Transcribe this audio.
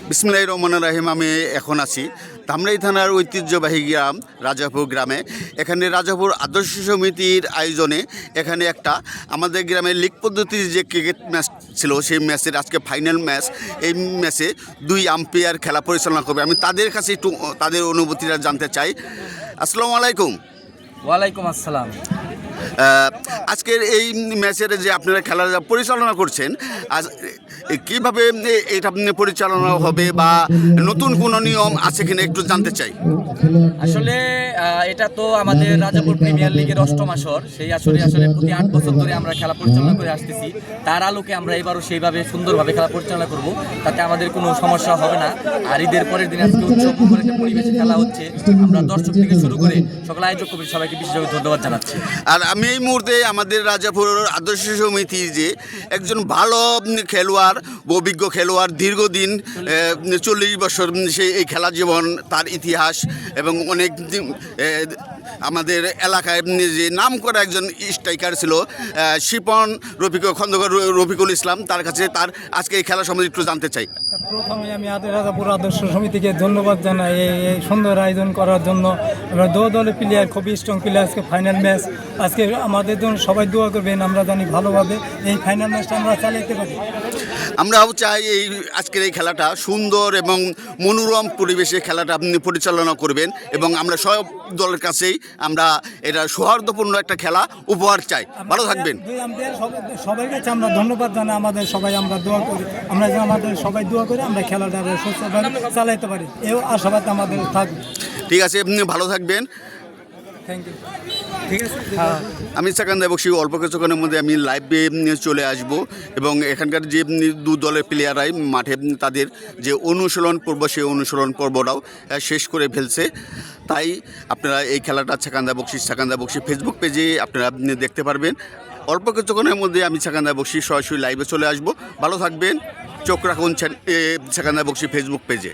বিসমিল্লাহির রহমানির রহিম। আমি এখন আছি ধামরাই থানার ঐতিহ্যবাহী গ্রাম রাজাপুর গ্রামে। এখানে রাজাপুর আদর্শ সমিতির আয়োজনে এখানে একটা আমাদের গ্রামের লীগ পদ্ধতির যে ক্রিকেট ম্যাচ ছিল, সেই ম্যাচের আজকে ফাইনাল ম্যাচ। এই ম্যাচে 2 আম্পায়ার খেলা পরিচালনা করবে। আমি তাদের কাছে একটু তাদের অনুভূতিটা জানতে চাই। আসসালামু আলাইকুম। ওয়ালাইকুম আসসালাম। আজকের এই ম্যাচের যে আপনারা খেলা পরিচালনা করছেন, আজ কীভাবে এটা পরিচালনা হবে বা নতুন কোনো নিয়ম আছে কিনা একটু জানতে চাই। আসলে এটা তো আমাদের রাজাপুর প্রিমিয়ার লিগের 8ম আসর। সেই আসলে প্রতি 8 বছর ধরে আমরা খেলা পরিচালনা করে আসতেছি। তার আলোকে আমরা এবারও সেইভাবে সুন্দরভাবে খেলা পরিচালনা করব, তাতে আমাদের কোনো সমস্যা হবে না। আর ঈদের পরের দিন আজকে উৎসবমুখর একটা পরিবেশে খেলা হচ্ছে। আমরা দর্শক থেকে শুরু করে সকল আয়োজক কমিটির সবাইকে বিশেষভাবে ধন্যবাদ জানাচ্ছি। আর আমি এই মুহূর্তে আমাদের রাজাপুর আদর্শ সমিতি যে একজন ভালো খেলোয়াড়, অভিজ্ঞ খেলোয়াড়, দীর্ঘদিন 40 বছর সে এই খেলা জীবন, তার ইতিহাস এবং অনেক আমাদের এলাকায় যে নাম করা একজন স্ট্রাইকার ছিল শিপন খন্দকার রফিকুল ইসলাম, তার কাছে তার আজকে এই খেলা সম্বন্ধে একটু জানতে চাই। প্রথমে আমি রাজাপুর আদর্শ সমিতিকে ধন্যবাদ জানাই এই সুন্দর আয়োজন করার জন্য। আমরা দলের প্লেয়ার, খুবই স্ট্রং প্লেয়ার। আজকে ফাইনাল ম্যাচ, আজকে আমাদের জন্য সবাই দোয়া করবেন। আমরা জানি ভালোভাবে এই ফাইনাল ম্যাচটা আমরা চালাইতে পারি। আমরাও চাই এই আজকের এই খেলাটা সুন্দর এবং মনোরম পরিবেশে খেলাটা আপনি পরিচালনা করবেন, এবং আমরা সব দলের কাছেই আমরা এটা সৌহার্দ্যপূর্ণ একটা খেলা উপহার চাই। ভালো থাকবেন। সবার কাছে আমরা ধন্যবাদ জানাই। আমাদের সবাই আমরা দোয়া করি, আমরা যেন আমাদের সবাই দোয়া করে আমরা খেলাটা সুস্থভাবে চালাইতে পারি, এও আশাবাদ আমাদের থাকবে। ঠিক আছে, আপনি ভালো থাকবেন। Thank you. ঠিক আছে। আমি সেকান্দার বক্সি অল্প কিছুক্ষণের মধ্যে আমি লাইভে চলে আসব, এবং এখানকার যে 2 দলের প্লেয়াররাই মাঠে তাদের যে অনুশীলন পর্ব, সেই অনুশীলন পর্বটাও শেষ করে ফেলছে। তাই আপনারা এই খেলাটা সেকান্দার বক্সি ফেসবুক পেজে আপনারা দেখতে পারবেন। অল্প কিছুক্ষণের মধ্যে আমি সেকান্দার বক্সি সরাসরি লাইভে চলে আসব। ভালো থাকবেন, চোখ রাখুন সেকান্দার বক্সি ফেসবুক পেজে।